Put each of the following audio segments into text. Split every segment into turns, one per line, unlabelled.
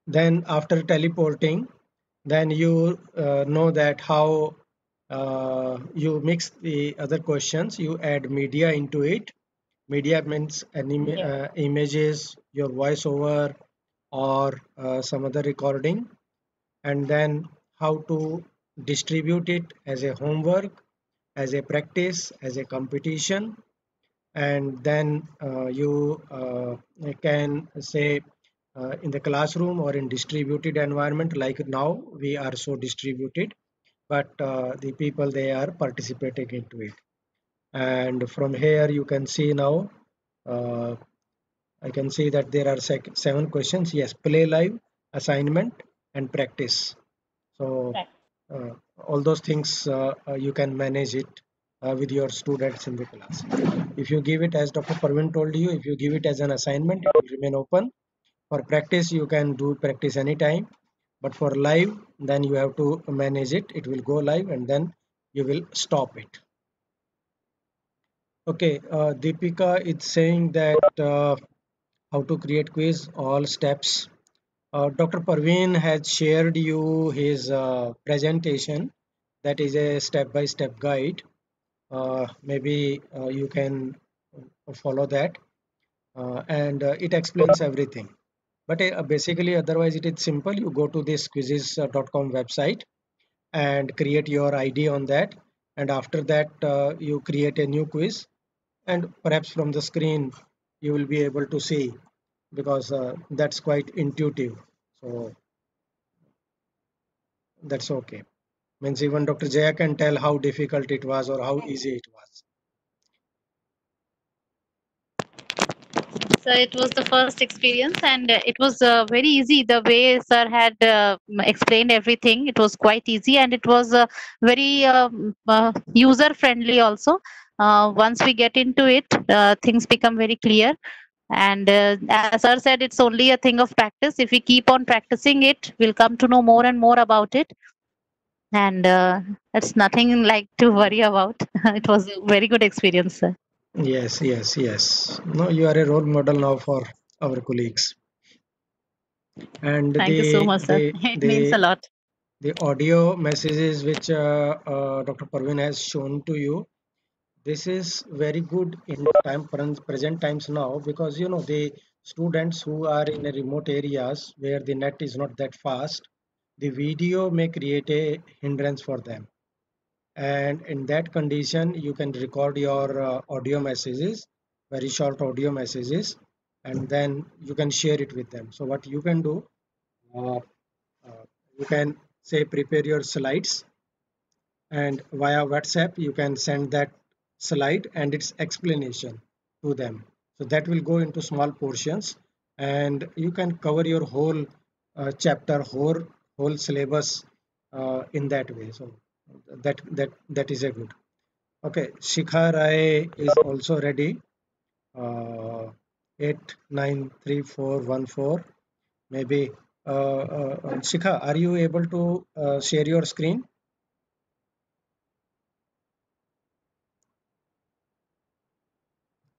Then after teleporting, then you know that how you mix the other questions, you add media into it. Media means images, your voiceover, or some other recording, and then how to distribute it as a homework, as a practice, as a competition, and then you can say in the classroom or in distributed environment, like now we are so distributed, but the people, they are participating into it. And from here you can see now, uh, I can see that there are 7 questions. Yes, play live, assignment, and practice. So uh, all those things you can manage it with your students in the class. If you give it, as Dr. Parvin told you, if you give it as an assignment, it will remain open. For practice, you can do practice anytime. But for live, then you have to manage it. It will go live and then you will stop it. Okay, Deepika is saying that how to create quiz, all steps. Dr. Parveen has shared you his presentation. That is a step-by-step guide. Maybe you can follow that, and it explains everything. But basically, otherwise, it is simple. You go to this quizzes.com website and create your ID on that. And after that, you create a new quiz. And perhaps from the screen, you will be able to see, because that's quite intuitive. So that's okay. Means even Dr. Jaya can tell how difficult it was or how easy it was.
So it was the first experience, and it was very easy. The way sir had explained everything, it was quite easy, and it was very user friendly also. Once we get into it, things become very clear. And as sir said, it's only a thing of practice. If we keep on practicing it, we'll come to know more and more about it. And it's nothing like to worry about. It was a very good experience, sir.
Yes, yes, yes. No, you are a role model now for our colleagues. And
Thank you so much, sir. It means a lot.
the audio messages which Dr. Parveen has shown to you, this is very good in present times now, because you know the students who are in a remote areas where the net is not that fast, the video may create a hindrance for them. And in that condition, you can record your audio messages, very short audio messages, and then you can share it with them. So what you can do, uh, you can say prepare your slides, and via WhatsApp you can send that slide and its explanation to them. So that will go into small portions, and you can cover your whole chapter, whole syllabus in that way. So that is a good. Okay, Shikha Rai is also ready. 893414. Maybe Shikha, are you able to share your screen?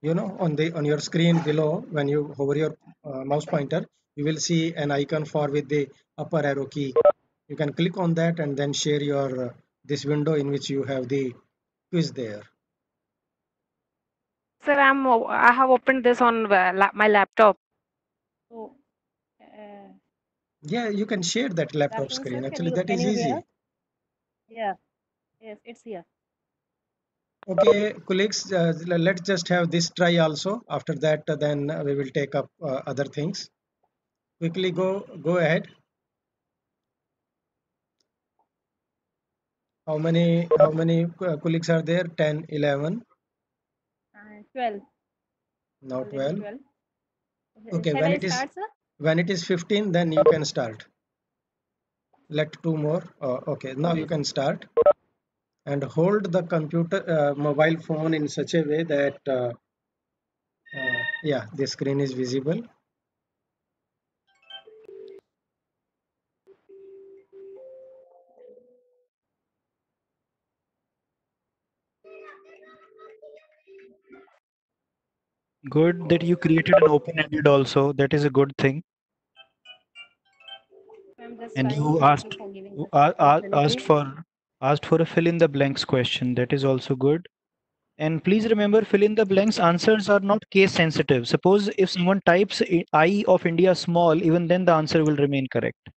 You know, on your screen below, when you hover your mouse pointer, you will see an icon for with the upper arrow key. You can click on that and then share your this window in which you have the quiz there.
Sir, I have opened this on my laptop.
So,
Yeah, you can share that laptop
Dr.
screen.
Sir,
Actually, that
can
is
you hear
easy.
us? Yeah, yes, it's here.
Okay, colleagues, let's just have this try also. After that, then we will take up other things. Quickly go ahead. How many colleagues are there? 10, 11,
12.
now
Already
12.
12.
Okay,
Shall I start, sir?
when it is 15, then you can start. Let two more. Okay, now you
Okay, sir.
can start, and hold the computer mobile phone in such a way that yeah, the screen is visible.
Good that you created an open-ended also. That is a good thing.
I'm just
And
trying.
you
Thank you
asked
for giving
you
this
a- a-
opportunity.
asked for a fill in the blanks question. That is also good. And please remember, fill in the blanks answers are not case sensitive. Suppose if someone types I of India small, even then the answer will remain correct.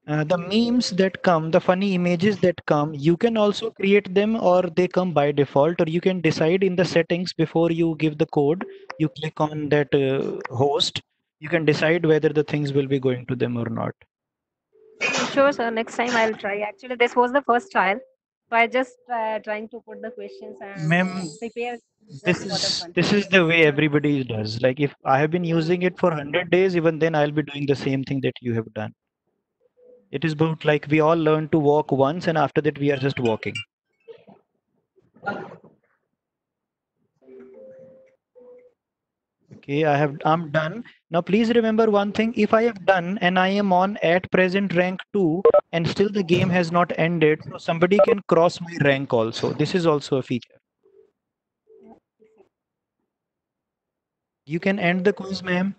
The memes that come, the funny images that come, you can also create them or they come by default, or you can decide in the settings before you give the code, you click on that host, you can decide whether the things will be going to them or not.
Sure, sir. Next time I'll try. Actually, this was the first trial, so I just trying to put the questions and
Ma'am,
prepare just
this
for the
is
fun.
this is the way everybody does. Like if I have been using it for 100 days, even then I'll be doing the same thing that you have done. It is about like we all learn to walk once and after that we are just walking. Okay, I'm done. Now please remember one thing. If I have done and I am on at present rank 2 and still the game has not ended, so somebody can cross my rank also. This is also a feature. You can end the quiz, ma'am,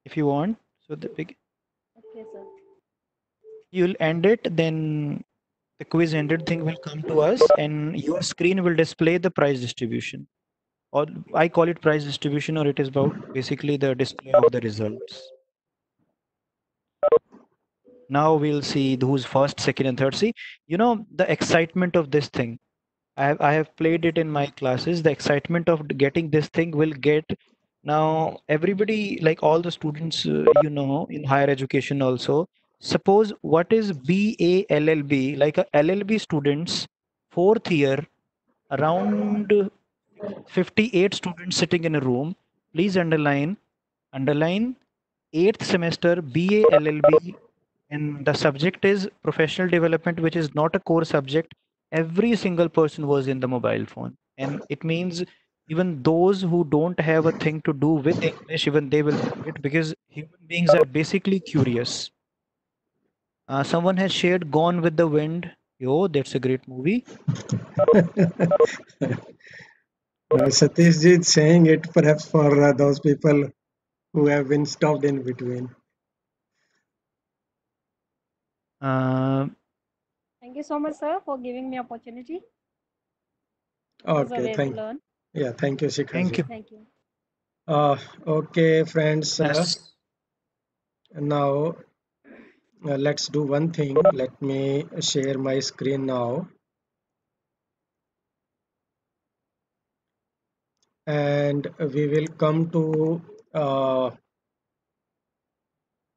if you want. So
Okay, sir.
you'll end it, then the quiz ended thing will come to us and your screen will display the prize distribution. Or I call it prize distribution, or it is about basically the display of the results. Now we'll see who's first, second, and third. See, you know, the excitement of this thing. I have played it in my classes. The excitement of getting this thing will get now everybody, like all the students, in higher education also. Suppose what is BALLB, like a LLB students, fourth year, around 58 students sitting in a room. Please underline eighth semester BALLB, and the subject is professional development, which is not a core subject. Every single person was in the mobile phone, and it means even those who don't have a thing to do with English, even they will do it because human beings are basically curious. Someone has shared Gone with the Wind. Yo, that's a great movie.
Satish ji is saying it perhaps for those people who have been stopped in between.
Uh,
Thank you so much, sir, for giving me opportunity. It was a
Okay,
way to learn.
thank you, Shikha
thank
ji.
you.
Thank you.
Okay, friends.
Yes.
Now let's do one thing. Let me share my screen now, and we will come to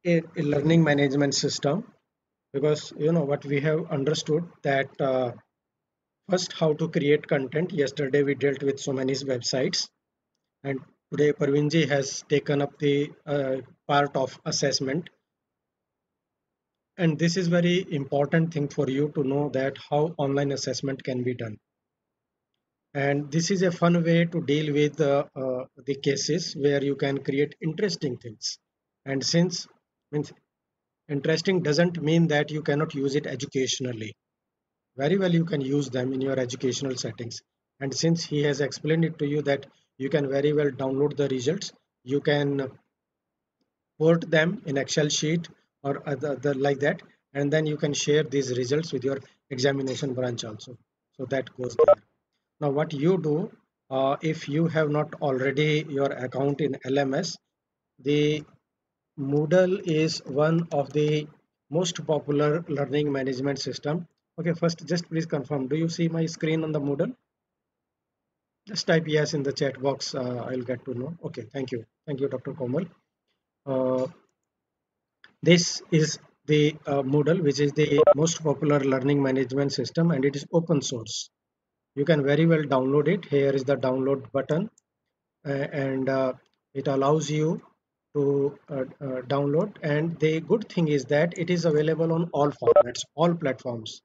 a learning management system, because you know what we have understood that first how to create content. Yesterday we dealt with so many websites, and today Parvinji has taken up the part of assessment. And this is very important thing for you to know that how online assessment can be done. And this is a fun way to deal with the cases where you can create interesting things. And since means interesting doesn't mean that you cannot use it educationally. Very well, you can use them in your educational settings. And since he has explained it to you that you can very well download the results, you can port them in Excel sheet or other like that, and then you can share these results with your examination branch also. So that goes there. Now, what you do, if you have not already your account in LMS, the Moodle is one of the most popular learning management system. Okay, first just please confirm. Do you see my screen on the Moodle? Just type yes in the chat box. I'll get to know. Okay, thank you. Thank you, Dr. Komal. Uh, this is the Moodle, which is the most popular learning management system, and it is open source. You can very well download it. Here is the download button, and it allows you to download. And the good thing is that it is available on all formats, all platforms.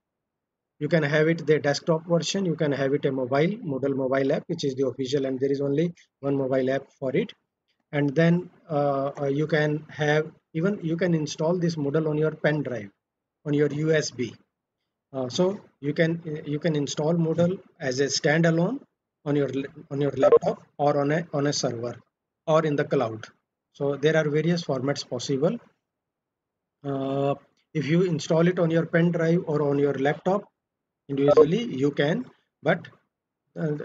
You can have it the desktop version, you can have it a mobile Moodle mobile app, which is the official, and there is only one mobile app for it. And then you can have, even you can install this Moodle on your pen drive. on your USB. So you can install Moodle as a standalone on your laptop or on a server or in the cloud. So there are various formats possible. If you install it on your pen drive or on your laptop individually, you can, but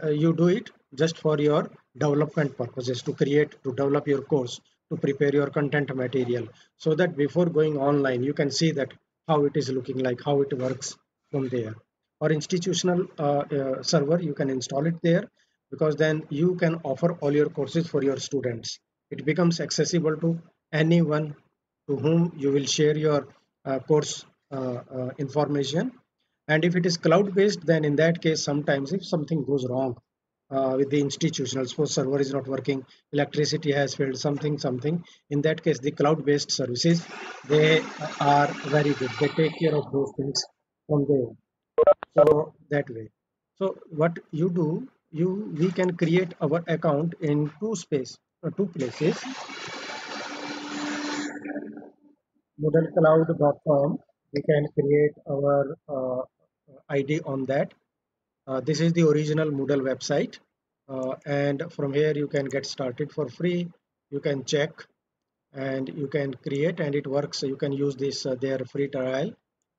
you do it just for your development purposes, to develop your course, to prepare your content material, so that before going online you can see that how it is looking like, how it works from there. Or institutional server, you can install it there, because then you can offer all your courses for your students. It becomes accessible to anyone to whom you will share your course information. And if it is cloud based, then in that case, sometimes if something goes wrong with the institutional, suppose server is not working, electricity has failed, something, in that case the cloud based services, they are very good, they take care of those things from there. So that way, so what you do, we can create our account in two places. Moodlecloud.com, we can create our ID on that. This is the original Moodle website, and from here you can get started for free. You can check and you can create, and it works. You can use this their free trial,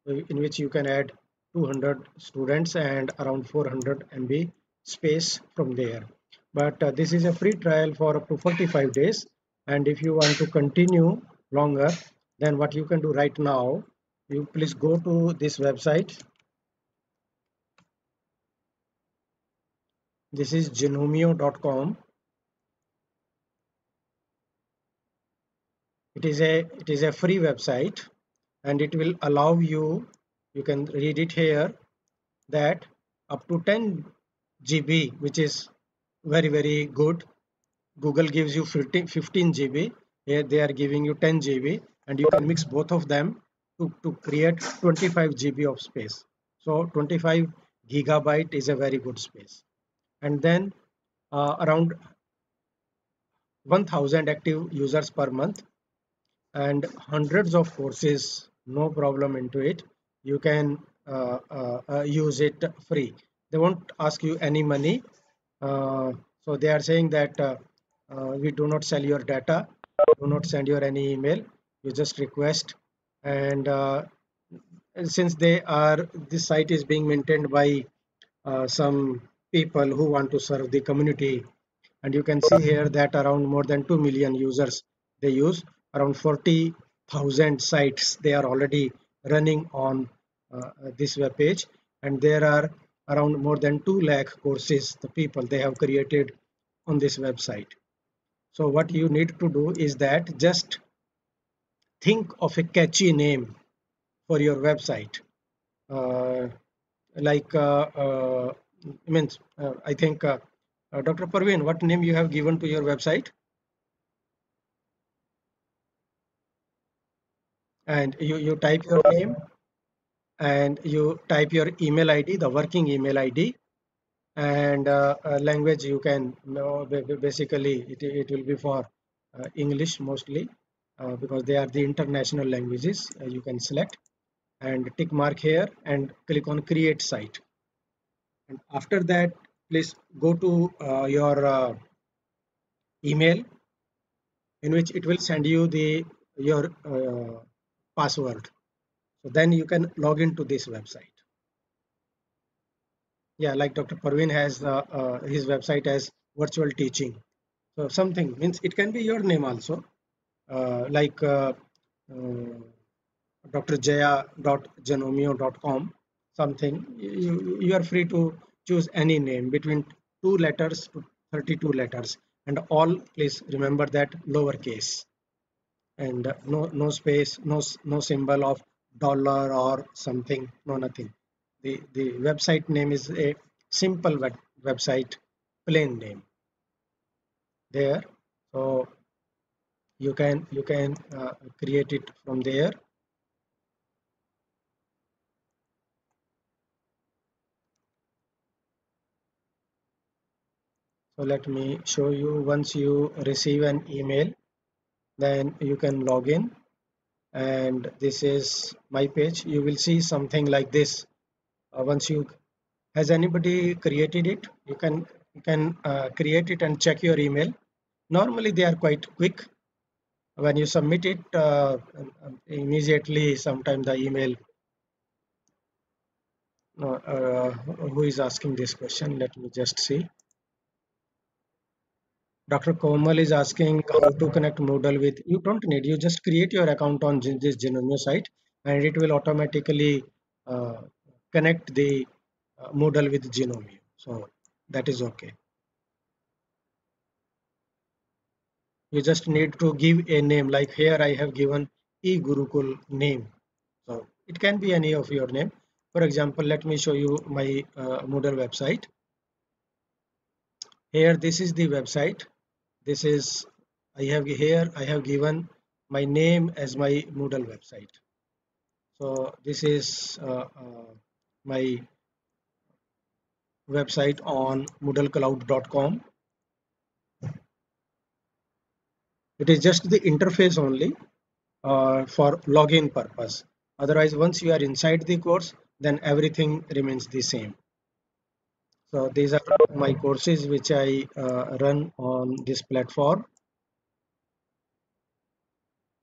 in which you can add 200 students and around 400 MB space from there. But this is a free trial for up to 45 days, and if you want to continue longer, then what you can do right now, you please go to this website. This is genomio.com. It is a free website, and it will allow you, you can read it here, that up to 10 GB, which is very good. Google gives you 15 GB. Here they are giving you 10 GB, and you can mix both of them to create 25 GB of space. So 25 gigabyte is a very good space. And then around 1000 active users per month, and hundreds of courses, no problem into it. You can use it free. They won't ask you any money. So they are saying that we do not sell your data, do not send your any email, you just request. And since this site is being maintained by some people who want to serve the community, and you can see here that around more than 2 million users they use, around 40,000 sites they are already running on this web page, and there are around more than 2 lakh courses the people they have created on this website. So what you need to do is that just think of a catchy name for your website, uh, like means I think Dr. Parveen, what name you have given to your website? And you type your name, and you type your email ID, the working email ID, and language you can know. Basically it will be for English mostly, because they are the international languages. You can select and tick mark here and click on create site. And after that, please go to your email, in which it will send you your password. So then you can log into this website. Yeah, like Dr. Parveen has his website as virtual teaching. So something means it can be your name also, like drjaya.genomio.com, something. You are free to choose any name between 2 letters to 32 letters, and all, please remember that, lowercase, and no space, no symbol of dollar or something, no nothing. The website name is a simple website, plain name there. So you can create it from there. So let me show you. Once you receive an email, then you can log in. and this is my page. You will see something like this. Once you has anybody created it, you can create it and check your email. Normally they are quite quick. When you submit it, immediately sometime the email. Who is asking this question? Let me just see. Dr. Komal is asking how to connect Moodle with. You don't need. You just create your account on this Genomio site, and it will automatically uh, connect the Moodle with Genomio. So that is okay. You just need to give a name. Like here, I have given eGurukul name. So it can be any of your name. For example, let me show you my Moodle website. Here, this is the website. This is I have given my name as my Moodle website. So this is my website on moodlecloud.com. It is just the interface only for login purpose. Otherwise, once you are inside the course, then everything remains the same. So these are my courses which I run on this platform.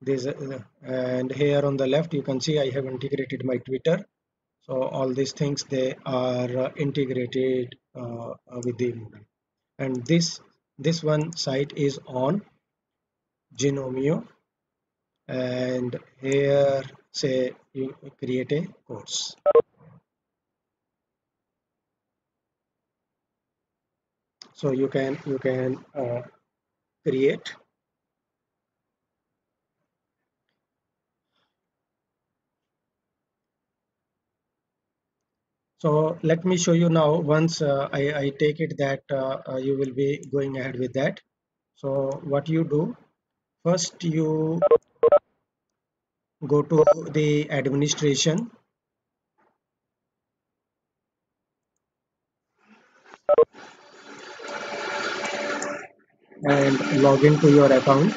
This and here on the left you can see I have integrated my Twitter. So all these things, they are integrated with the Moodle. And this one site is on Genomio, and here say you create a course. So you can create. So let me show you now. Once I take it that you will be going ahead with that. So what you do, first you go to the administration and log into your account.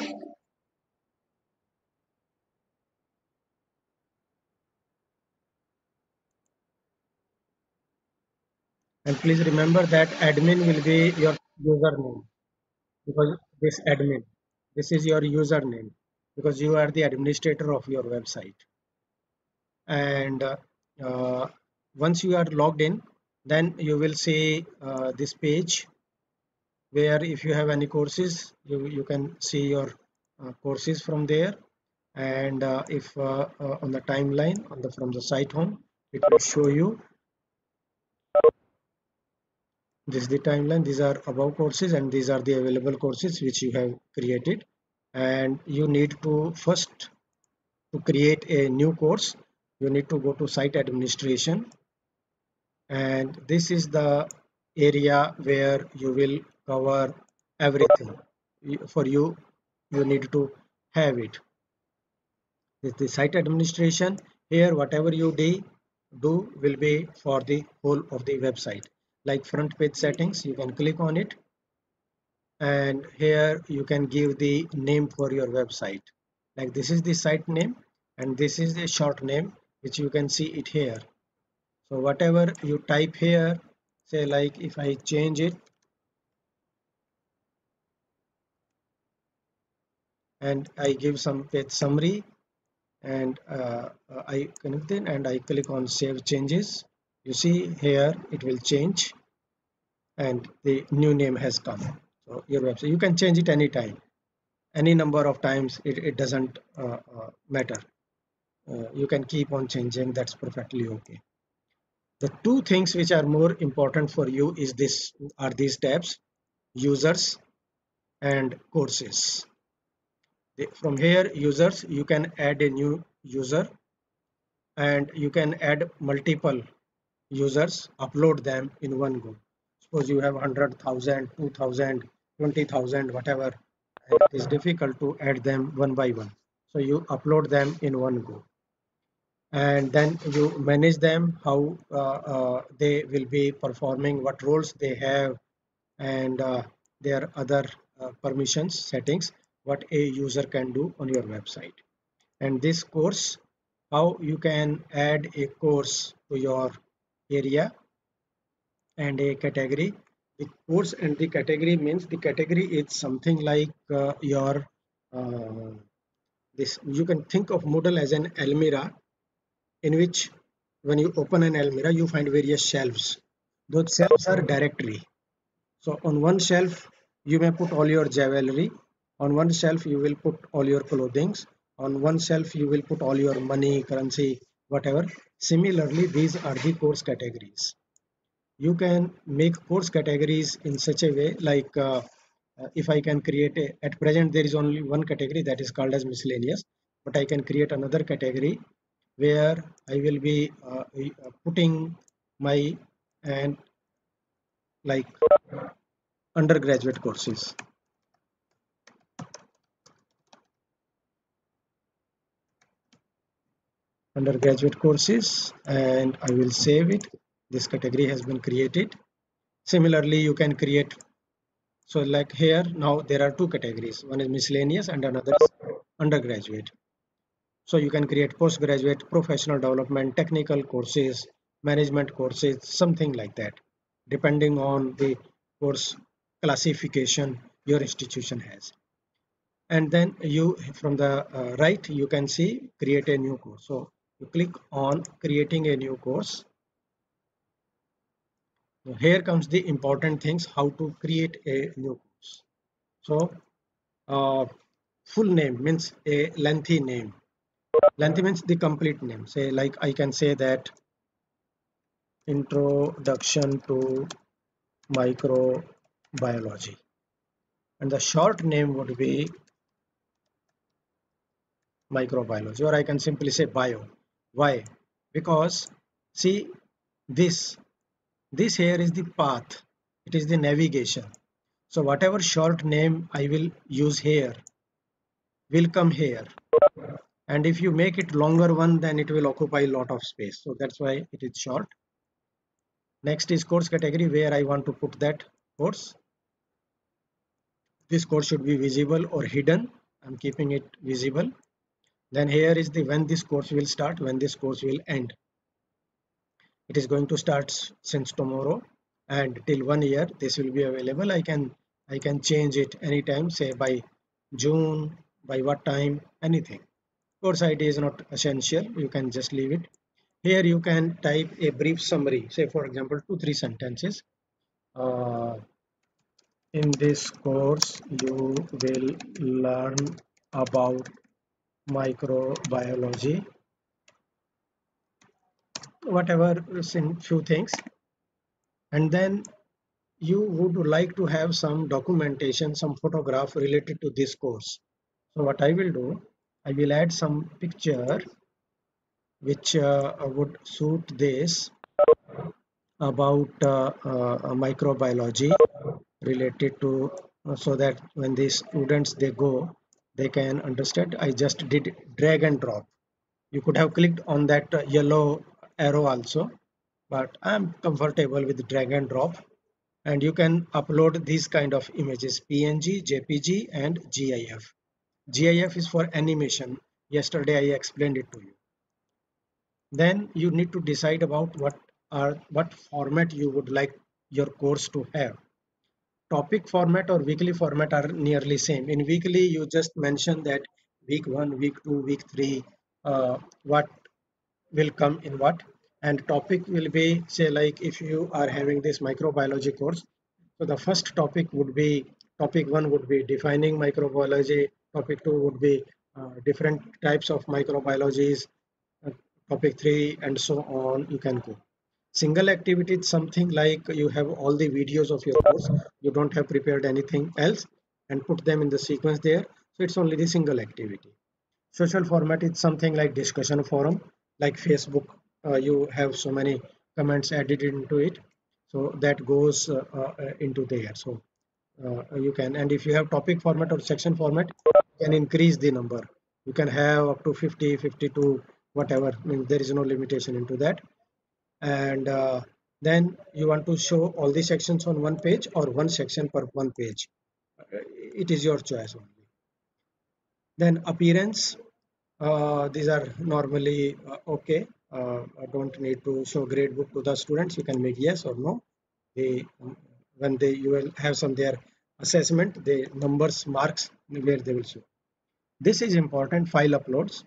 And please remember that admin will be your username, because this is your username, because you are the administrator of your website. And once you are logged in, then you will see this page where if you have any courses, you can see your courses from there. And if on the timeline from the site home, it will show you. This is the timeline. These are above courses, and these are the available courses which you have created. And you need to first, to create a new course, you need to go to site administration, and this is the area where you will cover everything. For you need to have it. With the site administration, here whatever you do will be for the whole of the website. Like front page settings, you can click on it, and here you can give the name for your website. Like this is the site name, and this is the short name which you can see it here. So whatever you type here, say like if I change it and I give some page summary, and I connect it and I click on save changes, you see here it will change and the new name has come. So your website, you can change it anytime, any number of times, it doesn't matter. You can keep on changing, that's perfectly okay. The two things which are more important for you is these tabs: users and courses. From here, users, you can add a new user, and you can add multiple users, upload them in one go. Suppose you have 100,000, 2,000, 20,000, whatever, and it is difficult to add them one by one. So you upload them in one go, and then you manage them, how they will be performing, what roles they have, and their other permissions settings, what a user can do on your website. and this course, how you can add a course to your area and a category. The course and the category means the category is something like your this. You can think of Moodle as an almirah, in which when you open an almirah you find various shelves. Those shelves are directory. So on one shelf you may put all your jewelry, on one shelf you will put all your clothing, on one shelf you will put all your money, currency, whatever. Similarly, these are the course categories. You can make course categories in such a way like if I can create at present there is only one category that is called as miscellaneous, but I can create another category where I will be putting my and like undergraduate courses. Undergraduate courses, and I will save it. This category has been created. Similarly, you can create, so like here now there are two categories, one is miscellaneous and another is undergraduate. So you can create postgraduate, professional development, technical courses, management courses, something like that, depending on the course classification your institution has. And then you, from the right, you can see create a new course. So you click on creating a new course. Now here comes the important things, how to create a new course. So full name means a lengthy name. Lengthy means the complete name. Say like I can say that introduction to microbiology, and the short name would be microbiology, or I can simply say bio. Why? Because see, this here is the path, it is the navigation. So whatever short name I will use here will come here, and if you make it longer one then it will occupy a lot of space, so that's why it is short. Next is course category, where I want to put that course. This course should be visible or hidden. I'm keeping it visible. Then here is the when this course will start, when this course will end. It is going to start since tomorrow and till 1 year this will be available. I can change it anytime, say by June, by what time, anything. Course ID is not essential, you can just leave it. Here you can type a brief summary, say for example 2-3 sentences. In this course you will learn about microbiology, whatever, few things. And then you would like to have some documentation, some photograph related to this course. So what I will do, I will add some picture which would suit this about microbiology related to so that when the students they go, they can understand. I just did drag and drop. You could have clicked on that yellow arrow also, but I'm comfortable with drag and drop. And you can upload these kind of images, PNG, JPG and GIF. GIF is for animation. Yesterday I explained it to you. Then you need to decide about what format you would like your course to have. Topic format or weekly format are nearly same. In weekly you just mention that week 1, week 2, week 3, what will come in what, and topic will be, say like if you are having this microbiology course, so the first topic would be, topic 1 would be defining microbiology, topic 2 would be different types of microbiologies, uh, topic 3 and so on. You can go. Single activity is something like you have all the videos of your course, you don't have prepared anything else and put them in the sequence there, so it's only the single activity. Social format is something like discussion forum, like Facebook. You have so many comments added into it, so that goes into there. So you can, and if you have topic format or section format, you can increase the number. You can have up to 50, 52, whatever. I mean, there is no limitation into that. And then you want to show all the sections on one page or one section per one page. It is your choice only. Then appearance. These are normally okay. I don't need to show grade book to the students. You can make yes or no. They, when they you will have some their assessment, the numbers marks where they will show. This is important. File uploads.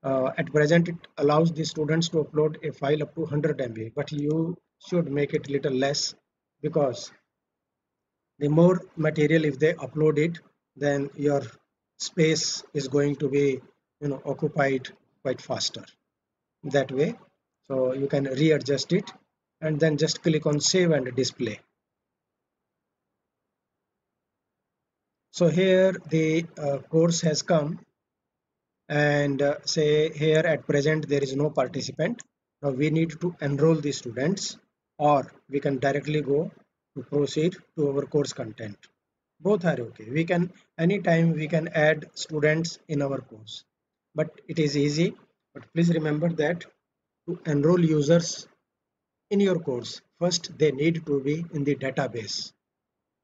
At present, it allows the students to upload a file up to 100 MB, but you should make it little less, because the more material if they upload it, then your space is going to be occupied quite faster that way. So you can readjust it and then just click on save and display. So here the course has come, and say here at present there is no participant. Now we need to enroll the students, or we can directly go to proceed to our course content. Both are okay. We can anytime we can add students in our course, but it is easy. But please remember that to enroll users in your course, first they need to be in the database.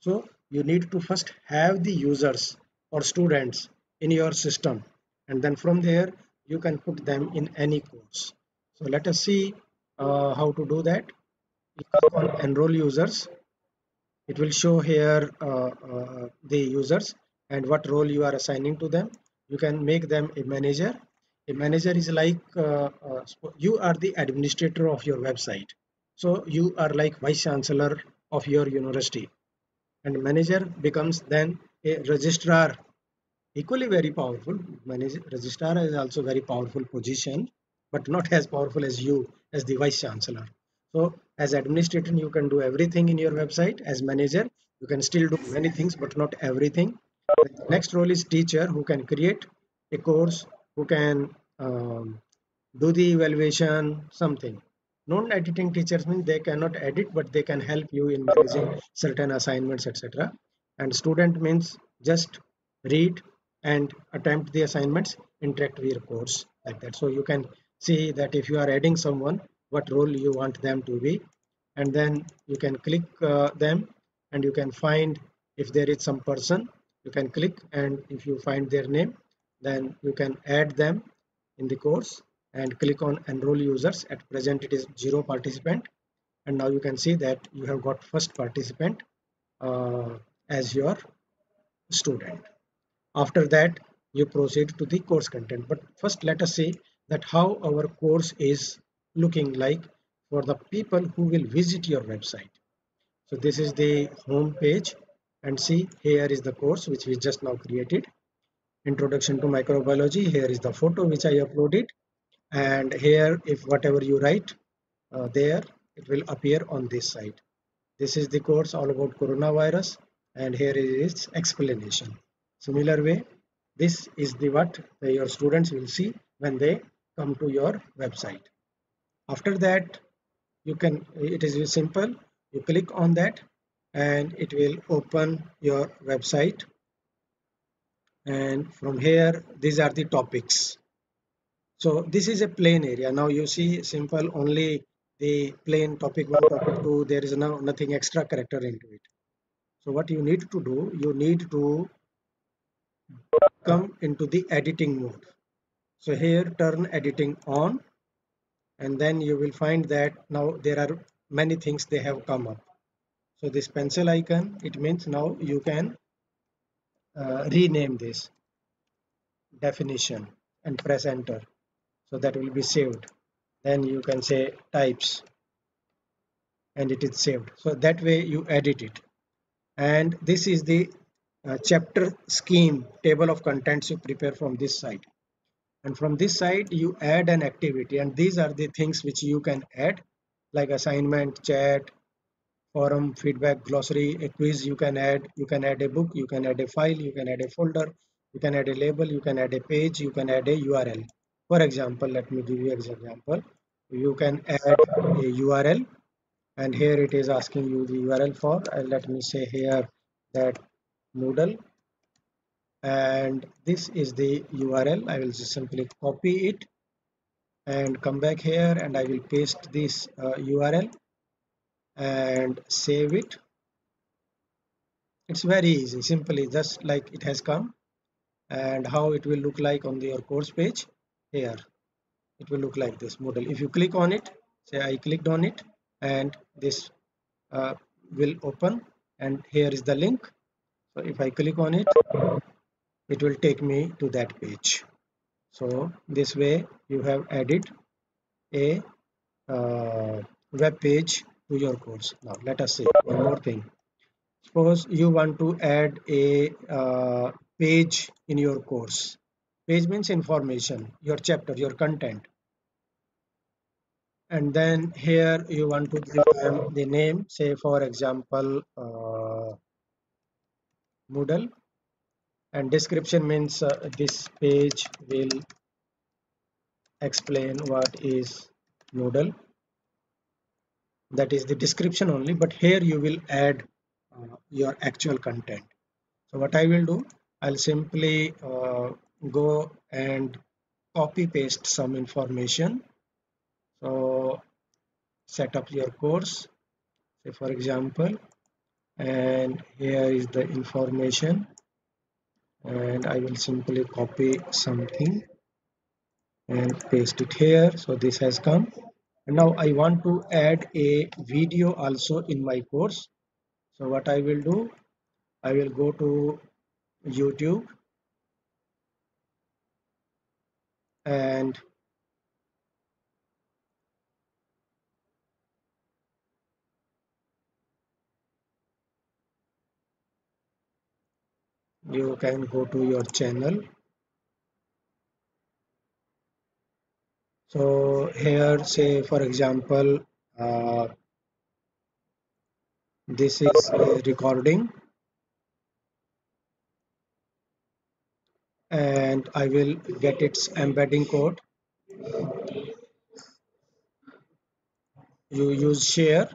So you need to first have the users or students in your system, and then from there you can put them in any course. So let us see how to do that. You click on enroll users. It will show here the users and what role you are assigning to them. You can make them a manager. A manager is like you are the administrator of your website. So you are like vice chancellor of your university, and manager becomes then a registrar, equally very powerful. Manager registrar is also very powerful position, but not as powerful as you as the vice chancellor. So as administrator you can do everything in your website. As manager you can still do many things but not everything. The next role is teacher, who can create a course, who can do the evaluation, something. Non-editing teachers means they cannot edit, but they can help you in managing certain assignments, etc. And student means just read and attempt the assignments, interact with your course, like that. So you can see that if you are adding someone, what role you want them to be, and then you can click them, and you can find if there is some person, you can click, and if you find their name, then you can add them in the course and click on enroll users. At present it is 0 participant, and now you can see that you have got first participant uh, as your student. After that you proceed to the course content, but first let us see that how our course is looking like for the people who will visit your website. So this is the home page, and see here is the course which we just now created, introduction to microbiology. Here is the photo which I uploaded, and here if whatever you write there, it will appear on this side. This is the course all about coronavirus, and here is its explanation. Similar way, this is the what your students will see when they come to your website. After that you can, it is simple, you click on that and it will open your website, and from here these are the topics. So this is a plain area. Now you see simple, only the plain topic 1, topic 2, there is no nothing extra character into it. So what you need to do, you need to come into the editing mode. So here turn editing on, and then you will find that now there are many things they have come up. So this pencil icon, it means now you can rename this definition and press enter. So that will be saved. Then you can say types, and it is saved. So that way you edit it. And this is the chapter scheme, table of contents you prepare from this side. And from this side you add an activity, and these are the things which you can add, like assignment, chat, forum, feedback, glossary, a quiz you can add. You can add a book, you can add a file, you can add a folder, you can add a label, you can add a page, you can add a URL. For example, let me give you an example. You can add a URL, and here it is asking you the URL for, let me say here that Moodle, and this is the URL. I will just simply copy it and come back here, and I will paste this URL and save it. It's very easy, simply just like it has come, and how it will look like on your course page. Here it will look like this Moodle. If you click on it, say I clicked on it, and this will open, and here is the link. So if I click on it, it will take me to that page. So this way you have added a web page to your course. Now let us see one more thing. Suppose you want to add a page in your course. Page means information, your chapter, your content. And then here you want to give them the name, say for example Moodle, and description means this page will explain what is Moodle. That is the description only, but here you will add your actual content. So what I will do, I'll simply go and copy paste some information. So set up your course, say for example, and here is the information, and I will simply copy something and paste it here. So this has come, and now I want to add a video also in my course. So what I will do, I will go to YouTube, and you can go to your channel. So here, say for example, this is a recording, and I will get its embedding code. You use share.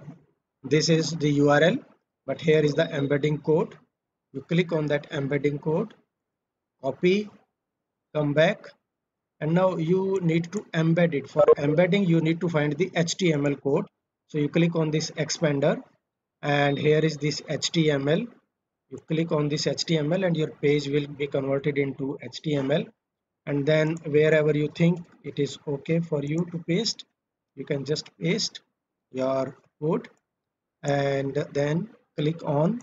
This is the URL, but here is the embedding code. You click on that embedding code, copy, come back, and now you need to embed it. For embedding, you need to find the HTML code. So you click on this expander, and here is this HTML. You click on this HTML and your page will be converted into HTML, and then wherever you think it is okay for you to paste, you can just paste your code and then click on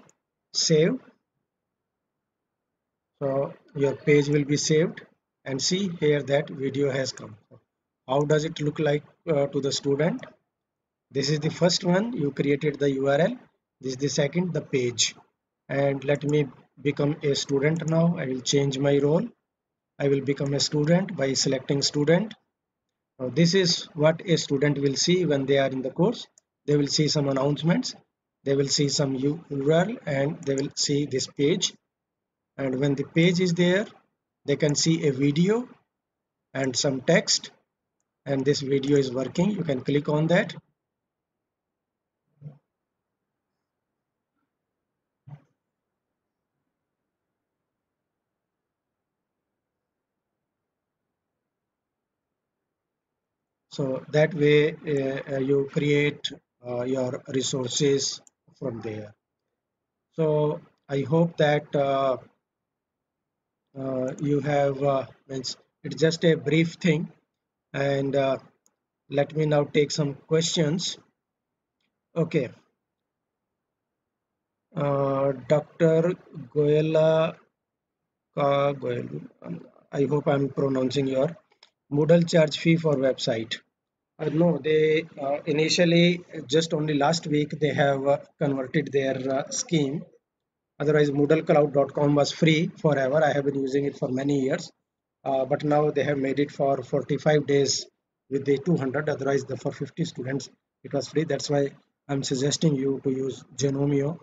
save. So your page will be saved, and see here that video has come. How does it look like to the student? This is the first one, you created the URL. This is the second, the page. And let me become a student now. I will change my role. I will become a student by selecting student. Now this is what a student will see when they are in the course. They will see some announcements, they will see some URL, and they will see this page. And when the page is there, they can see a video and some text, and this video is working. You can click on that. So that way you create your resources from there. So I hope that you have it's just a brief thing, and let me now take some questions. Okay, Dr. Goela Goel, I hope I'm pronouncing your Moodle charge fee for website. No, they initially just only last week they have converted their scheme. Otherwise, MoodleCloud.com was free forever. I have been using it for many years, but now they have made it for 45 days with the 200. Otherwise, for 50 students it was free. That's why I'm suggesting you to use Genomio,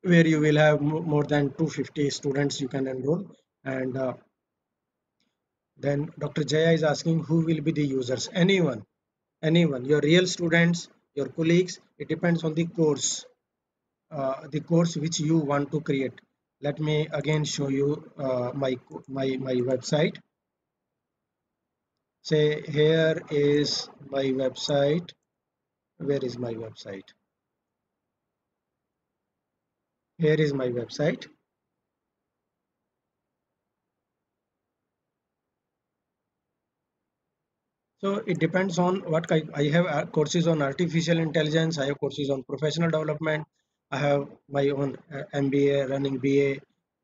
where you will have more than 250 students you can enroll. And then Dr. Jaya is asking who will be the users. Anyone, your real students, your colleagues. It depends on the course which you want to create. Let me again show you my website. Say here is my website. Where is my website? Here is my website. So it depends on what kind. I have courses on artificial intelligence. I have courses on professional development. I have my own MBA, running BA,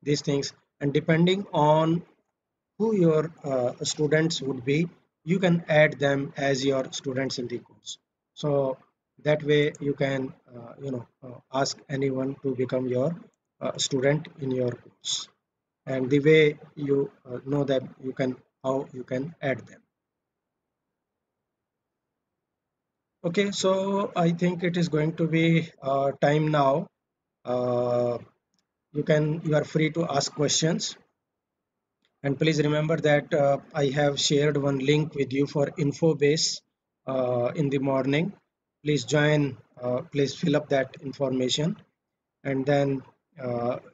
these things. And depending on who your students would be, you can add them as your students in the course. So that way you can, ask anyone to become your student in your course. And the way you know that you can, how you can add them. Okay, so I think it is going to be time now. Uh, you are free to ask questions, and please remember that I have shared one link with you for Infobase in the morning. Please join. Please fill up that information, and then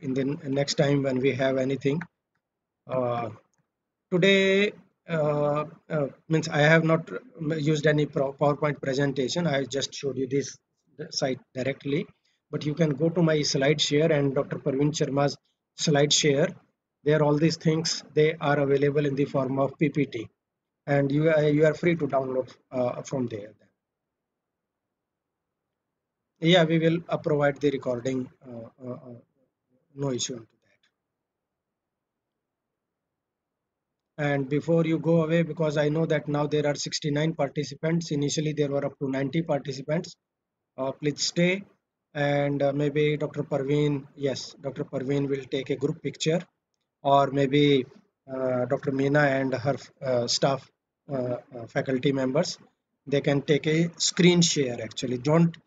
in the next time when we have anything, uh, today means I have not used any PowerPoint presentation. I just showed you this site directly, but you can go to my slide share and Dr. Parveen Sharma's slide share. There, all these things, they are available in the form of PPT, and you are free to download from there. Yeah, we will provide the recording. No issue into that. And before you go away, because I know that now there are 69 participants, initially there were up to 90 participants. Please stay, and maybe Dr. Parveen, yes, Dr. Parveen will take a group picture, or maybe Dr. Meena and her staff faculty members, they can take a screen share. Actually, don't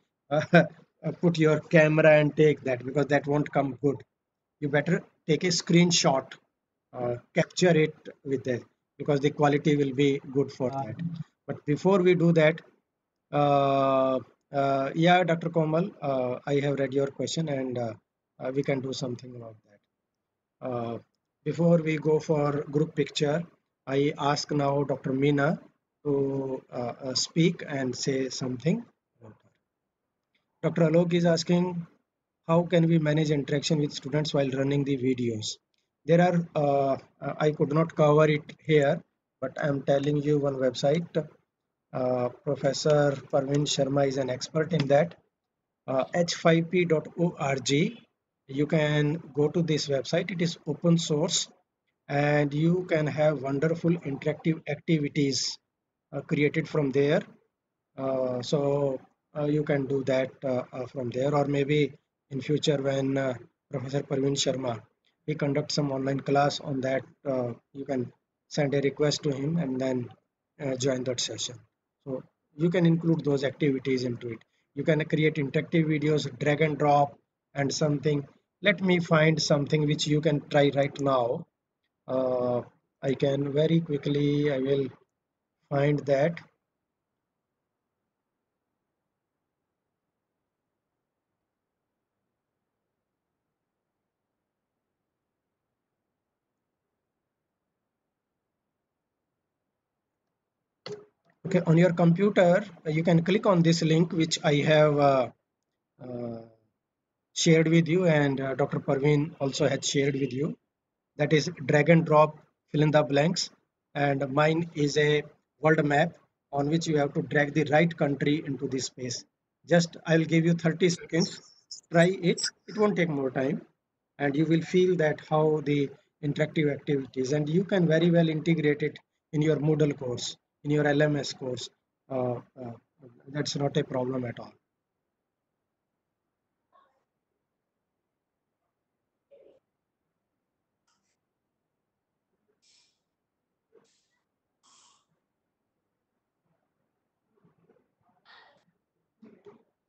put your camera and take that, because that won't come good. You better take a screenshot, capture it with that, because the quality will be good for that. But before we do that, uh, yeah, Dr. Komal, I have read your question, and we can do something about that. Before we go for group picture, I ask now Dr. Meena to speak and say something. Dr. Alok is asking, how can we manage interaction with students while running the videos? There are, I could not cover it here, but I'm telling you one website. Professor Parveen Sharma is an expert in that. h5p.org. You can go to this website. It is open source, and you can have wonderful interactive activities created from there. So you can do that from there, or maybe in future when Professor Parveen Sharma he conducts some online class on that, you can send a request to him and then join that session. So you can include those activities into it. You can create interactive videos, drag and drop, and something. Let me find something which you can try right now. Uh, I can very quickly. I will find that. Okay, on your computer, you can click on this link which I have uh, shared with you, and Dr. Parveen also had shared with you. That is drag and drop, fill in the blanks, and mine is a world map on which you have to drag the right country into this space. Just I'll give you 30 seconds. Try it. It won't take more time, and you will feel that how the interactive activities, and you can very well integrate it in your Moodle course, in your LMS course. uh, uh, that's not a problem at all.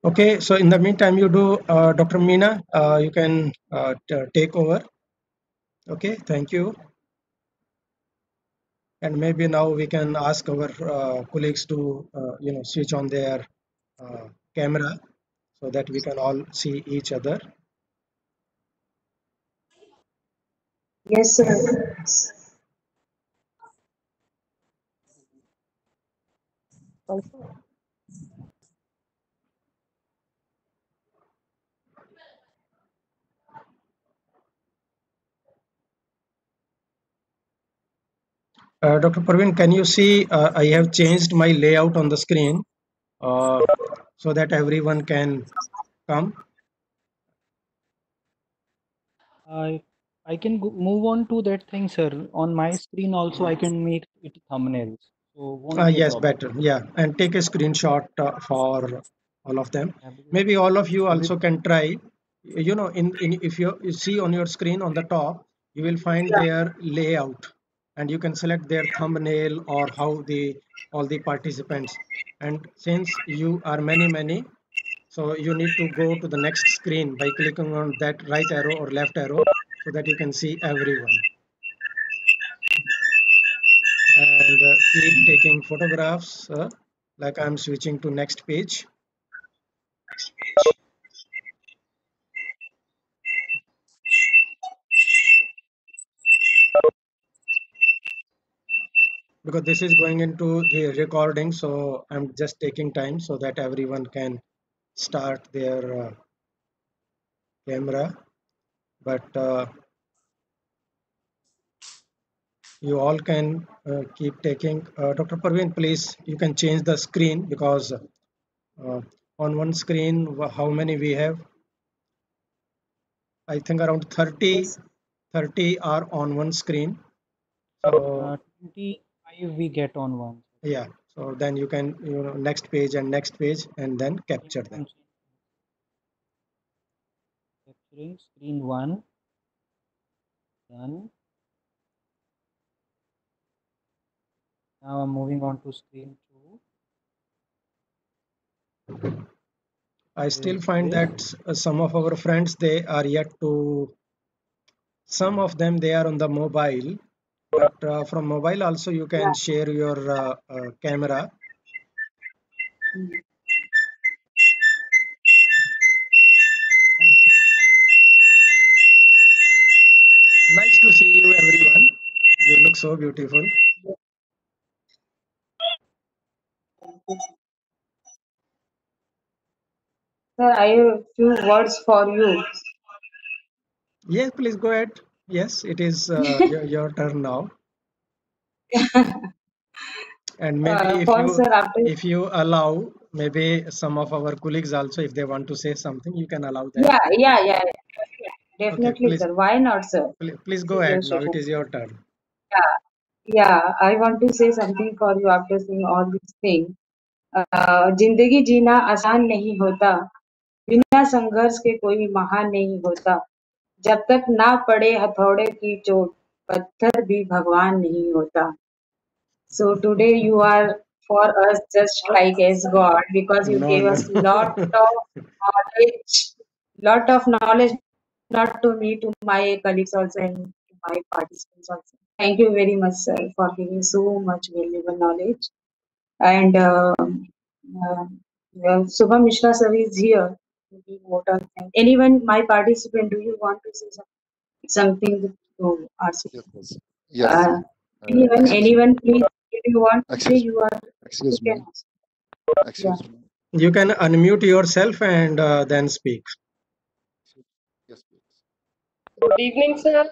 Okay, so in the meantime, you do, Dr. Meena, you can take over. Okay, thank you. And maybe now we can ask our colleagues to switch on their camera so that we can all see each other.
Yes, sir. Also,
Dr. Parveen, can you see I have changed my layout on the screen uh, so that everyone can come?
I can move on to that thing, sir. On my screen also, I can make it thumbnails, so won't be a
Yes,
problem.
better. Yeah, and take a screenshot for all of them.
Yeah, because
Maybe all of you
every
also can try. You know, in if you see on your screen on the top, you will find their layout, and you can select their thumbnail or how the all the participants. And since you are many, so you need to go to the next screen by clicking on that right arrow or left arrow so that you can see everyone. And keep taking photographs. Like I'm switching to next page. Because this is going into the recording, so I'm just taking time so that everyone can start their camera. But you all can keep taking. Dr. Parveen, please, you can change the screen because on one screen, how many we have? I think around 30,
Yes.
30 are on one screen. So
25 we get on one.
yeah, so then you can, next page and then capture them.
I'm capturing screen 1. Done. Now I'm moving on to screen 2.
I still
Is
find
this?
that some of our friends, they are yet to, some of them, they are on the mobile, but from mobile also you can
Yeah.
share your camera.
Mm.
Nice to see you, everyone. You look so beautiful.
Sir, I have a few words for you.
Yes, please go ahead. Yes, it is your turn now. And maybe
For sir, after
if you allow, maybe some of our colleagues also, if they want to say something, you can allow them.
yeah.
Okay,
Definitely, sir. Why not, sir?
please
This
go
is your
ahead. Now it
session.
is your turn.
Yeah, yeah. I want to say something for you after seeing all these things. जिंदगी जीना आसान नहीं होता, बिना संघर्ष के कोई महान नहीं होता, जब तक ना पड़े हथौड़े की चोट, पत्थर भी भगवान नहीं होता. So today you are for us just like as God because you
No,
gave
no.
us lot of knowledge, not to me, to my colleagues also and to my participants also. Thank you very much, sir, for giving so much valuable knowledge. And uh, Subham Mishra sir is here to give vote. Anyone, my participant, do you want to say something to us?
Yes, yes. Yes.
Uh, anyone, please, if you want to say,
Excuse
you are, you
excuse
can
me.
ask. Yeah.
Excuse me.
You can unmute yourself and then speak.
Yes, please.
Good evening, sir.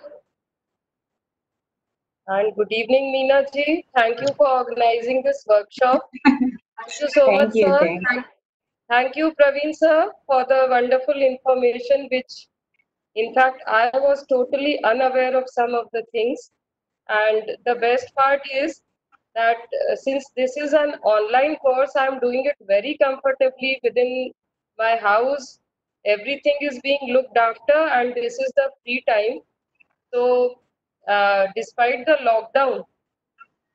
And good evening, Meena ji. Thank you for organizing this workshop. Thank you so much,
Thank you.
sir. Thank you, Praveen, sir, for the wonderful information, which, in fact, I was totally unaware of some of the things. And the best part is that since this is an online course, I'm doing it very comfortably within my house. Everything is being looked after, and this is the free time. So, despite the lockdown,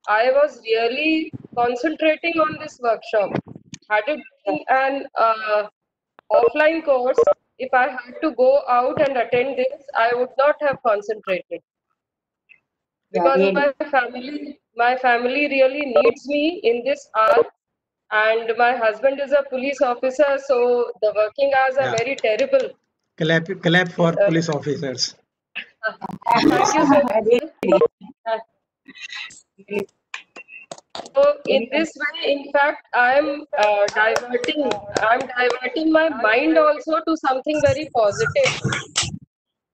I was really concentrating on this workshop. Had it been an offline course, if I had to go out and attend this, I would not have concentrated
Yeah,
because
really.
my family really needs me in this hour, and my husband is a police officer, so the working hours are
Yeah.
very terrible.
Clap for
Uh,
police officers.
Thank you so much, sir. Uh, So in
Anyone?
this way, in fact, I'm diverting my mind also to something very positive,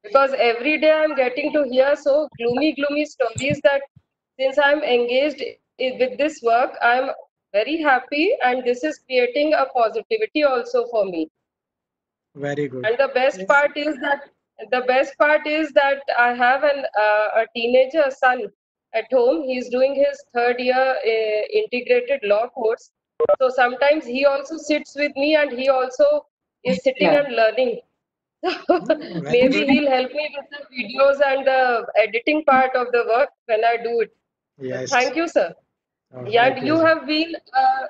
because every day I'm getting to hear so gloomy stories that since I'm engaged with this work, I'm very happy, and this is creating a positivity also for me.
Very good.
And the best part is that I have a teenager son at home. He's doing his third year integrated law course. So sometimes he also sits with me, and he also is sitting
Yeah.
and learning.
Very
Maybe
good.
he'll help me with the videos and the editing part of the work when I do it.
Yes.
Thank you, sir.
Oh,
Yeah,
my
and you
pleasure.
have been a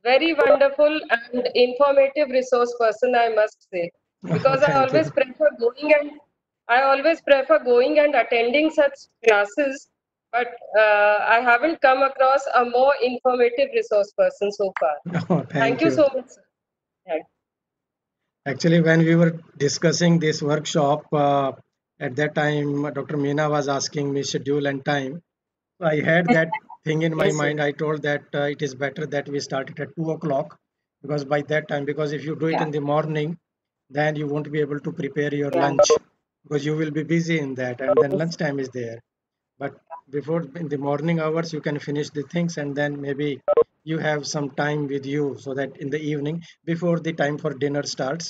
very wonderful and informative resource person, I must say, because
Thank you.
I always prefer going and attending such classes, but I haven't come across a more informative resource person so far.
Oh,
Thank
thank
you
you.
so much, sir. Yeah.
Actually, when we were discussing this workshop, at that time, Dr. Meena was asking me schedule and time. So I had that thing in my
Yes, sir.
mind. I told that it is better that we start it at 2 o'clock, because by that time, because if you do it
Yeah.
in the morning, then you won't be able to prepare your
Yeah.
lunch, because you will be busy in that, and then
Yes.
lunchtime is there. But before, in the morning hours, you can finish the things, and then maybe you have some time with you, so that in the evening, before the time for dinner starts.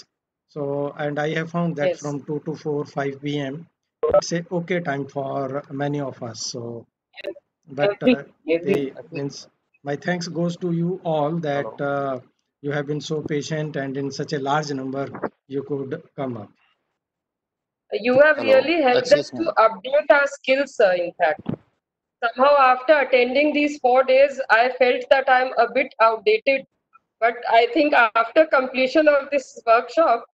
So, and I have found that
Yes.
from 2 to 4 5 p.m, it's a okay time for many of us. So, but
Every.
the means, my thanks goes to you all that
Hello.
you have been so patient, and in such a large number you could come up.
You have
Hello.
really helped us
Excuse
to
me.
update our skills, sir, in fact. Somehow, after attending these 4 days, I felt that I'm a bit outdated. But I think after completion of this workshop,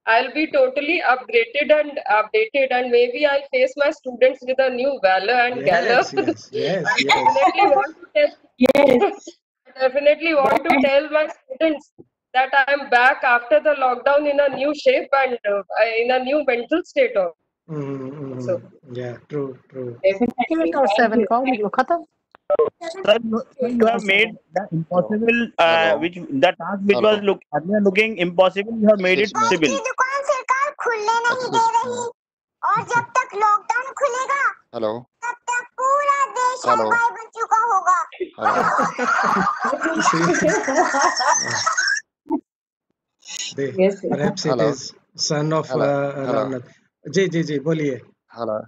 I'll be totally upgraded and updated, and maybe I'll face my students with a new valor and
Yes,
gallop.
yes, yes,
I
yes.
definitely want to tell,
Yes.
I definitely want to tell my students that I'm back after the lockdown in a new shape and in a new mental state also.
Yeah, true, true.
Definitely.
8 or
Thank
7
you.
call निकलो खत्म
Sir, you have made the
Hello.
impossible,
Hello.
which the task which was
Hello.
earlier looking impossible, you have made it
Excuse me.
possible.
दुकान सरकार खुलने नहीं दे
Excuse
रही
me.
और जब तक लॉकडाउन खुलेगा
Hello.
तब तक पूरा देश
Hello.
हलवाई बन चुका होगा
Hello.
Yes, sir.
Perhaps it
Hello.
is son of
Hello. Hello.
Ramnath. जी बोलिए.
Hello.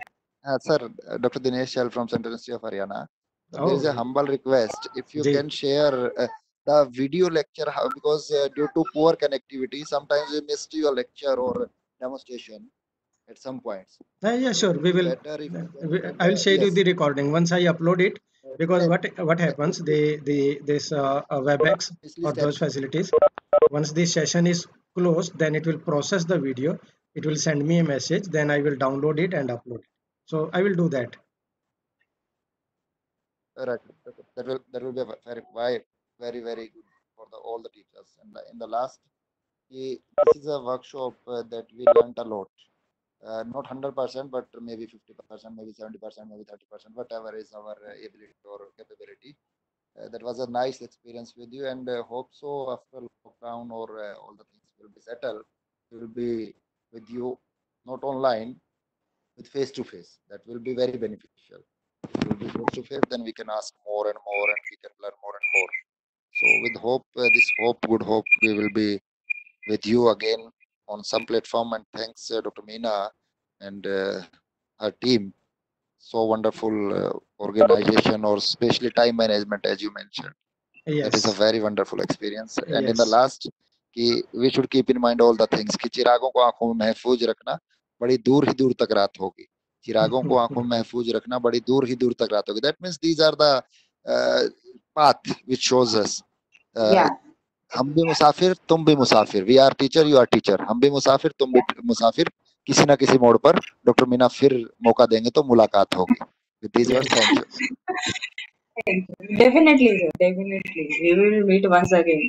Sir, Dr. Dinesh Shell from Central Institute of Haryana. There is
Oh,
a humble request. If you
ji.
can share the video lecture, because due to poor connectivity, sometimes we missed your lecture or demonstration at some points.
Yeah,
So
sure.
it
We
will be
will.
better if you can.
I will share you
Yes.
the recording once I upload it. Because what happens, this WebEx
Especially
or
step.
those facilities, once the session is closed, then it will process the video. It will send me a message. Then I will download it and upload it. So I will do that.
Right. That will be a very good for all the teachers. And in the last, this is a workshop that we learned a lot. Not 100%, but maybe 50%, maybe 70%, maybe 30%, whatever is our ability or capability. That was a nice experience with you, and hope so after lockdown or all the things will be settled, we will be with you, not online, with face to face. That will be very beneficial. If it will be face to face, then we can ask more and more, and we can learn more and more. So with hope, good hope, we will be with you again on some platform. And thanks, Dr. Meena and her team. So wonderful organization, or especially time management, as you mentioned. That is a
Yes.
very wonderful experience. And in the
Yes.
last, we should keep in mind all the things कि चिरागों को आंखों में महफूज रखना, बड़ी दूर ही दूर तक रात होगी. चिरागों को आंखों में महफूज रखना, बड़ी दूर ही दूर तक रात होगी. That means these are the path which shows us.
Yeah.
हम भी मुसाफिर, तुम भी मुसाफिर. We are teacher, you are teacher. हम भी मुसाफिर, तुम भी मुसाफिर. किसी ना किसी मोड़ पर डॉक्टर मीना फिर मौका देंगे तो मुलाकात होगी. With these words, thank you.
Thank you. Definitely, sir. Definitely. We will meet once again.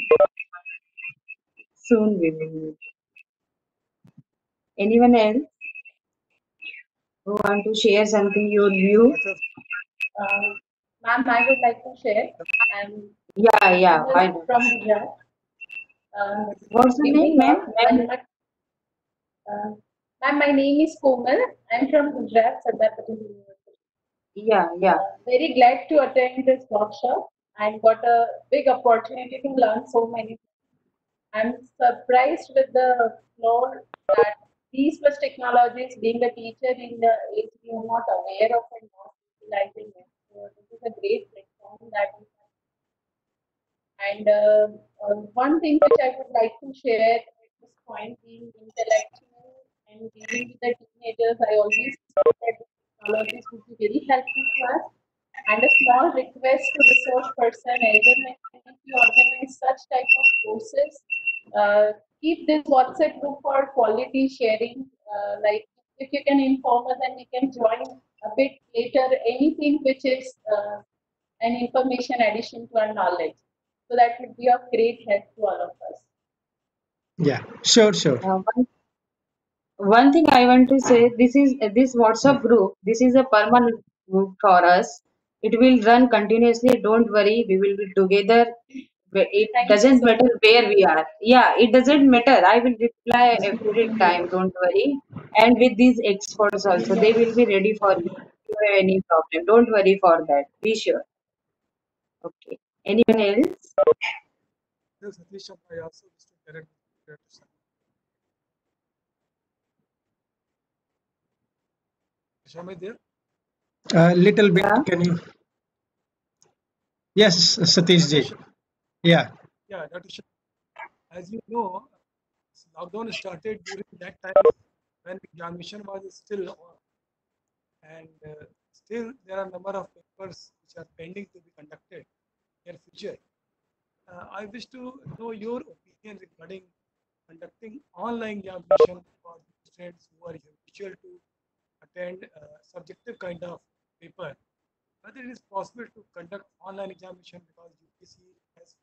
Soon we will meet. Anyone else who want to share something you knew?
Ma'am, I would like to share. I'm
Yeah. Why not?
from Gujarat.
What's the name, ma'am?
Ma'am, my name is Komal. I'm from Gujarat, Sardar Patel University.
Yeah.
Very glad to attend this workshop and got a big opportunity to learn so many. I'm surprised with the flow that these such technologies, being a teacher in the age, we are not aware of and not utilizing it. So this is a great platform that we have. And one thing which I would like to share at this point, being intellectual and dealing with the teenagers, I always felt that the technologies would be very helpful to us. And a small request to resource person, eldermen, if you organize such type of courses, keep this WhatsApp group for quality sharing. Like if you can inform us and we can join a bit later, anything which is an information addition to our knowledge. So that would be of great help to all of us.
Yeah, sure.
One thing I want to say, this WhatsApp group. This is a permanent group for us. It will run continuously. Don't worry, we will be together. It
Thank you
doesn't
so
matter
much.
where we are. Yeah, it doesn't matter. I will reply every time. Don't worry. And with these experts also, they will be ready for you. If you have any problem, don't worry for that. Be sure. Okay. Anyone else?
Yes, Satish, I also wish to direct your question. Am I there?
Little bit.
Yeah.
Can you? Yes, Satish ji. Yeah.
Yeah, Dr. Shah, as you know, lockdown started during that time when examination was still on, and still there are a number of papers which are pending to be conducted in future. I wish to know your opinion regarding conducting online examination for students who are habitual to attend subjective kind of paper. Whether it is possible to conduct online examination because UPSC has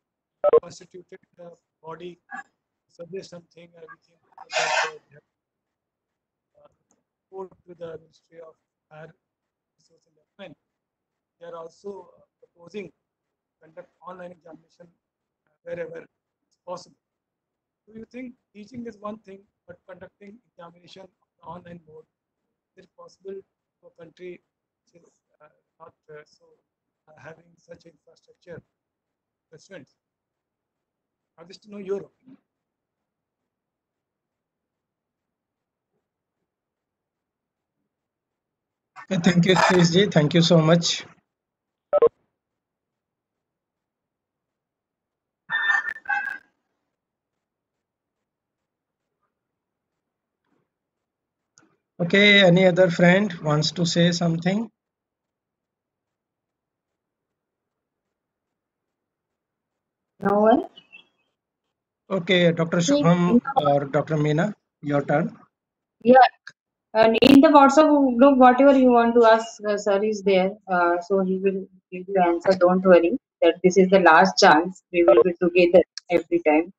constituted the body to suggest something, we think that they have report to the Ministry of Higher Resource and Development. They are also proposing to conduct online examination wherever it's possible. Do you think teaching is one thing, but conducting examination on the online mode is it possible for a country which is not so having such infrastructure for students? I wish to know your opinion.
Thank you, Satish ji. Thank you so much. Okay, any other friend wants to say something?
No one?
Okay, Dr. Shubham or Dr. Meena, your turn.
Yeah. And in the WhatsApp group, whatever you want to ask, sir is there. So he will give you answer. Don't worry that this is the last chance. We will be together every time.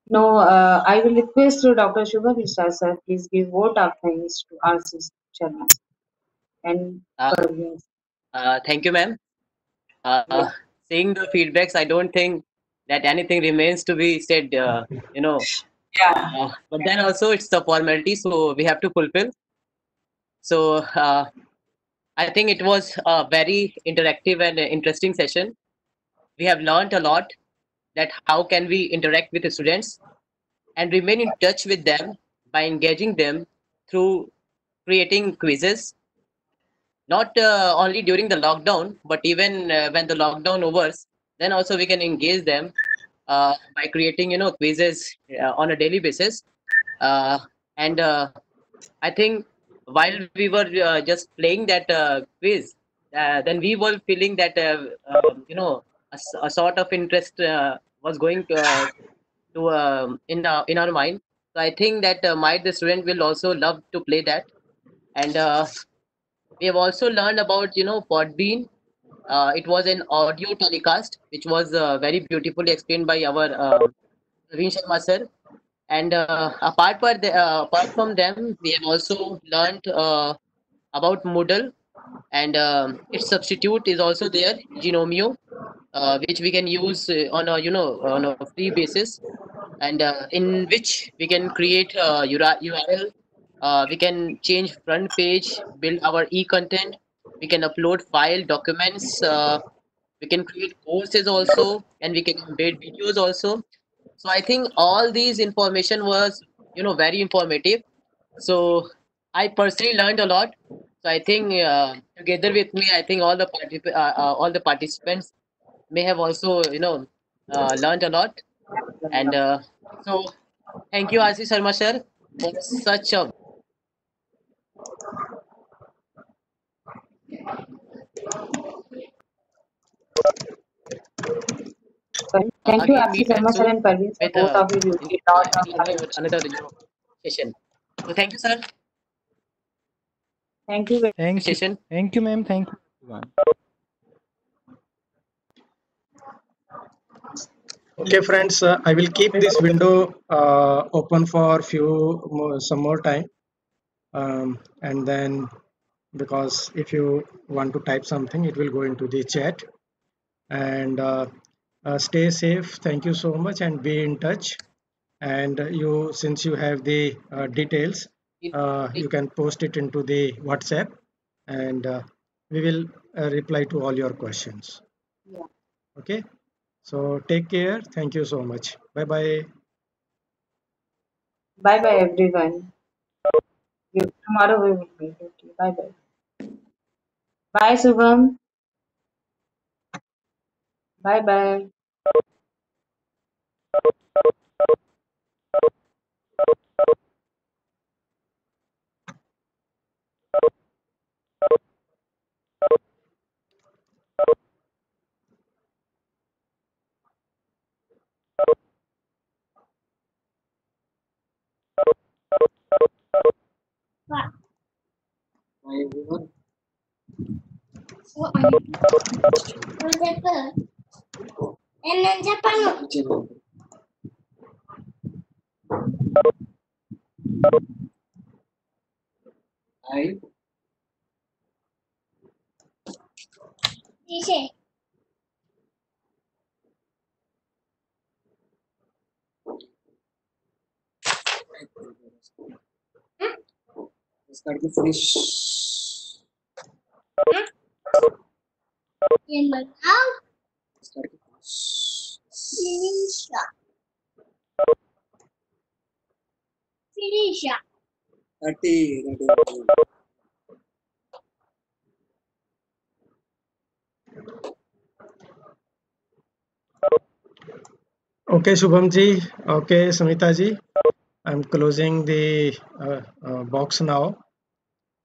No, I will request to Dr. Shubha Mishra, sir, please give vote of thanks to Ashish Sharma and Parveen.
Thank you, ma'am.
Yeah.
Seeing the feedbacks, I don't think that anything remains to be said,
Yeah.
but then also it's the formality, so we have to fulfill. So I think it was a very interactive and interesting session. We have learned a lot that how can we interact with the students and remain in touch with them by engaging them through creating quizzes, not only during the lockdown, but even when the lockdown overs, then also we can engage them by creating, quizzes on a daily basis. And I think while we were just playing that quiz, then we were feeling that, a sort of interest was going to in our mind. So I think that might the student will also love to play that. And we have also learned about Podbean. It was an audio telecast which was very beautifully explained by our Praveen Sharma sir. And apart from them, we have also learned about Moodle, and its substitute is also there, Genomio, which we can use on a free basis, and in which we can create URL. We can change front page, build our e-content, we can upload file documents, we can create courses also, and we can embed videos also. So I think all these information was, very informative. So I personally learned a lot. So I think together with me, I think all the participants may have also learned a lot. And so thank you, RC Sharma sir, for such a
Thank you,
again
RC
meet
Sharma sir
soon
and Parveen sir.
with
Both of you
in,
did lot of
another session. So thank you, sir.
Thank you.
Thank you.
Session.
Thank you, ma'am. Thank you, everyone.
Okay, friends, I will keep this window open for some more time, and then because if you want to type something, it will go into the chat. And stay safe. Thank you so much, and be in touch. And since you have the details, you can post it into the WhatsApp, and we will reply to all your questions.
Yeah.
Okay. So take care. Thank you so much. Bye bye.
Bye bye everyone. Tomorrow we will meet. Okay. Bye bye. Bye Subham. Bye bye.
Bye everyone. So I need to and then Japan. I Dice. Start to finish. In the house. Start to finish. Finish. 30.
Okay, Shubham ji. Okay, Samita ji. I'm closing the box now.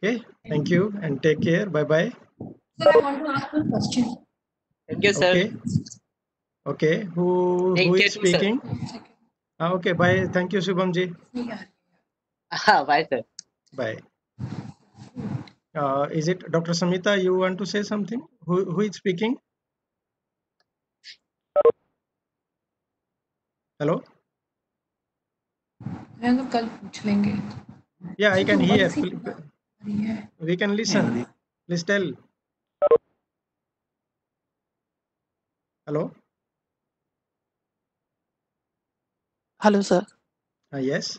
Okay. Thank you and take care. Bye bye.
Sir, I want to ask one question.
Thank you, sir.
Okay. Okay. Who
Thank you
is
too, sir.
speaking? Okay. Bye. Thank you, Shubham ji.
Bye, sir.
Bye. Is it Dr. Samita? You want to say something? Who is speaking? Hello.
कल पूछ लेंगे.
Yeah, I can
तो
hear.
कौन सी है?
We can listen. Please tell. Hello.
Hello, sir.
Yes.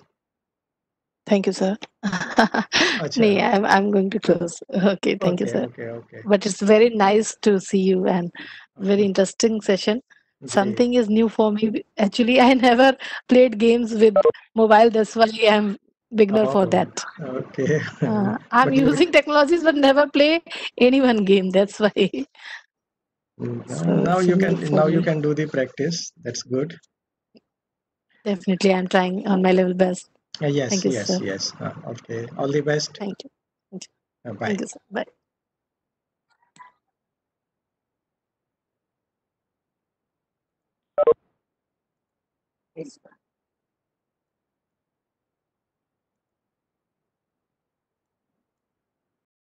Thank you, sir.
Acha.
Nee, I'm going to close. Okay, thank you,
Okay.
sir.
Okay.
But it's very nice to see you and very interesting session.
Ji.
Something is new for me. Actually, I never played games with mobile. That's why I'm beginner for
Oh,
that.
okay.
I'm
But you
using technologies but never play any one game. That's why. So
now
it's
you
new for
you
me.
can do the practice. That's good.
Definitely, I'm trying on my level best.
Yes.
Thank you, sir.
Yes. Okay. All the best.
Thank you. Thank you.
Bye.
Thank you, sir. Bye.
Yes.